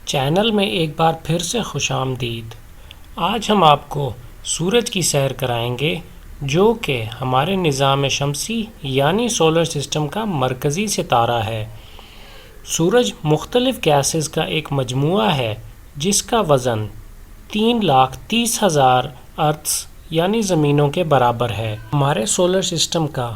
Channel میں ایک بار پھر سے خوش آمدید۔ آج ہم آپ کو سورج کی سیر کرائیں گے جو کہ ہمارے نظام شمسی یعنی سولر سسٹم کا مرکزی ستارہ ہے۔ سورج مختلف گیسز کا ایک مجموعہ ہے جس کا وزن 3,30,000 ارتھس یعنی زمینوں کے برابر ہے۔ ہمارے سولر سسٹم کا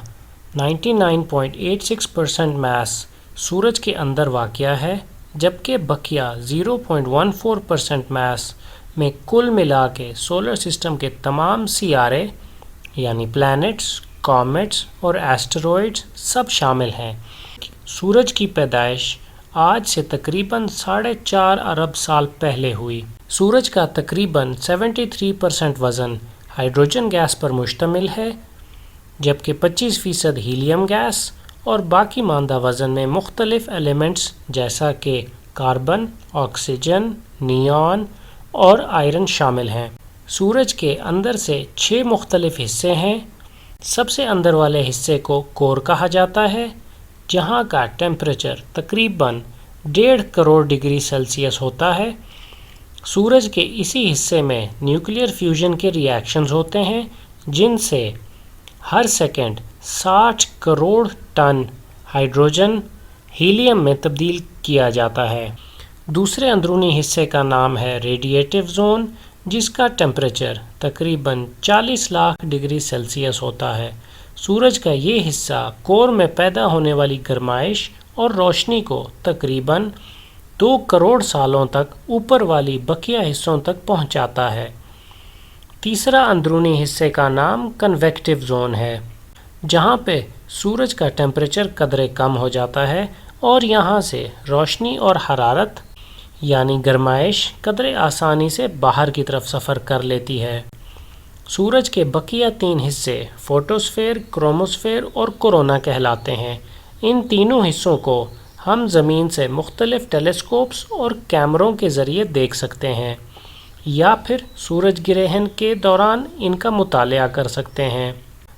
99.86% میس سورج کے اندر واقع ہے، جبکہ بقیہ 0.14% میس میں کل ملا کے سولر سسٹم کے تمام سیارے یعنی پلانٹس، کومیٹس اور ایسٹرائڈز سب شامل ہیں۔ سورج کی پیدائش آج سے تقریباً 4.5 ارب سال پہلے ہوئی۔ سورج کا تقریباً 73% وزن ہائیڈروجن گیس پر مشتمل ہے، جبکہ 25% ہیلیم گیس اور باقی ماندہ وزن میں مختلف ایلیمنٹس جیسا کہ کاربن، آکسیجن، نیون اور آئرن شامل ہیں۔ سورج کے اندر سے 6 مختلف حصے ہیں۔ سب سے اندر والے حصے کو کور کہا جاتا ہے، جہاں کا ٹیمپریچر تقریباً 1.5 کروڑ ڈگری سیلسیس ہوتا ہے۔ سورج کے اسی حصے میں نیوکلیئر فیوژن کے ری ایکشنز ہوتے ہیں، جن سے ہر second 60 crore ton hydrogen helium میں تبدیل کیا جاتا ہے۔ دوسرے اندرونی حصے کا نام ہے ریڈیٹیو زون، جس کا ٹیمپریچر تقریباً 40 لاکھ ڈگری سیلسیس ہوتا ہے۔ سورج کا یہ حصہ کور میں پیدا ہونے والی گرمائش اور روشنی کو تقریباً 2 کروڑ سالوں تک اوپر والی بقیہ حصوں تک پہنچاتا ہے۔ تیسرا اندرونی حصے کا نام کنویکٹیو زون ہے، جہاں پہ سورج کا ٹیمپریچر قدرے کم ہو جاتا ہے اور یہاں سے روشنی اور حرارت یعنی گرمائش قدرے آسانی سے باہر کی طرف سفر کر لیتی ہے۔ سورج کے بقیہ 3 حصے فوٹوسفیر، کروموسفیر اور کورونا کہلاتے ہیں۔ ان تینوں حصوں کو ہم زمین سے مختلف ٹیلیسکوپس اور کیمروں کے ذریعے دیکھ سکتے ہیں یا پھر سورج گرہن کے دوران ان کا مطالعہ کر سکتے ہیں۔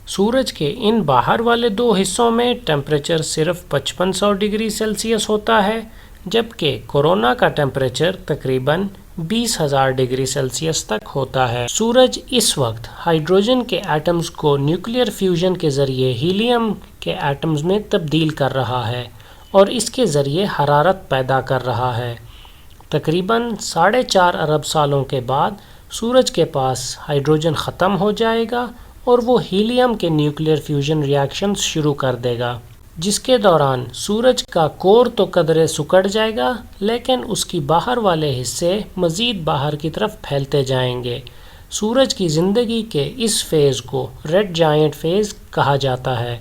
سورج کے ان باہر والے 2 حصوں میں ٹیمپریچر صرف 5500 ڈگری سیلسیس ہوتا ہے، جبکہ کورونا کا ٹیمپریچر تقریباً 20,000 ڈگری سیلسیس تک ہوتا ہے۔ سورج اس وقت ہائیڈروجن کے ایٹمز کو نیوکلیئر فیوژن کے ذریعے ہیلیم کے ایٹمز میں تبدیل کر رہا ہے اور اس کے ذریعے حرارت پیدا کر رہا ہے۔ تقریباً 4.5 ارب سالوں کے بعد سورج کے پاس ہائیڈروجن ختم ہو جائے گا اور وہ ہیلیم کے نیوکلیئر فیوژن ری ایکشنز شروع کر دے گا، جس کے دوران سورج کا کور تو قدرے سکڑ جائے گا، لیکن اس کی باہر والے حصے مزید باہر کی طرف پھیلتے جائیں گے۔ سورج کی زندگی کے اس فیز کو ریڈ جائنٹ فیز کہا جاتا ہے۔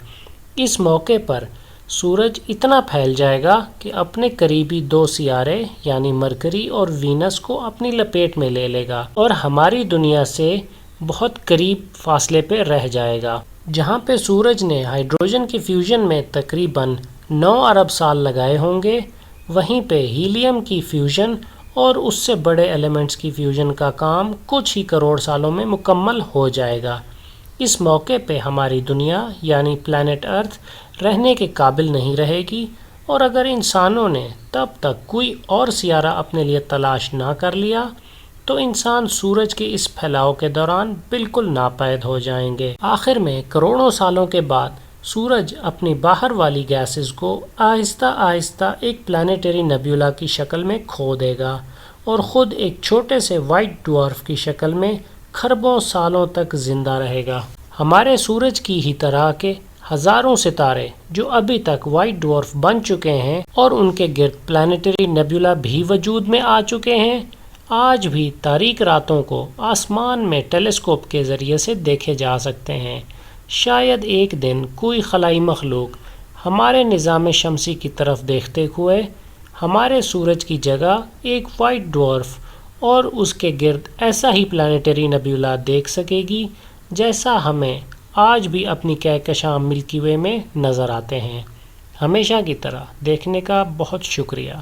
اس موقع پر سورج اتنا پھیل جائے گا کہ اپنے قریبی 2 سیارے یعنی مرکری اور وینس کو اپنی لپیٹ میں لے لے گا اور ہماری دنیا سے بہت قریب فاصلے پہ رہ جائے گا۔ جہاں پہ سورج نے ہائیڈروجن کی فیوژن میں تقریباً 9 ارب سال لگائے ہوں گے، وہیں پہ ہیلیم کی فیوژن اور اس سے بڑے ایلیمنٹس کی فیوژن کا کام کچھ ہی کروڑ سالوں میں مکمل ہو جائے گا۔ اس موقع پہ ہماری دنیا یعنی پلانٹ ارتھ رہنے کے قابل نہیں رہے گی، اور اگر انسانوں نے تب تک کوئی اور سیارہ اپنے لیے تلاش نہ کر لیا تو انسان سورج کے اس پھیلاؤ کے دوران بالکل ناپید ہو جائیں گے۔ آخر میں کروڑوں سالوں کے بعد سورج اپنی باہر والی گیسز کو آہستہ آہستہ ایک پلانیٹری نیبولا کی شکل میں کھو دے گا اور خود ایک چھوٹے سے وائٹ ڈوارف کی شکل میں کھربوں سالوں تک زندہ رہے گا۔ ہمارے سورج کی ہی طرح کے ہزاروں ستارے جو ابھی تک وائٹ ڈوارف بن چکے ہیں اور ان کے گرد پلانیٹری نیبولا بھی وجود میں آ چکے ہیں، آج بھی تاریک راتوں کو آسمان میں ٹیلیسکوپ کے ذریعے سے دیکھے جا سکتے ہیں۔ شاید ایک دن کوئی خلائی مخلوق ہمارے نظام شمسی کی طرف دیکھتے ہوئے ہمارے سورج کی جگہ ایک وائٹ ڈوارف اور اس کے گرد ایسا ہی پلانیٹری نیبولا دیکھ سکے گی جیسا ہمیں آج بھی اپنی کہکشاں ملکی وے میں نظر آتے ہیں۔ ہمیشہ کی طرح دیکھنے کا بہت شکریہ۔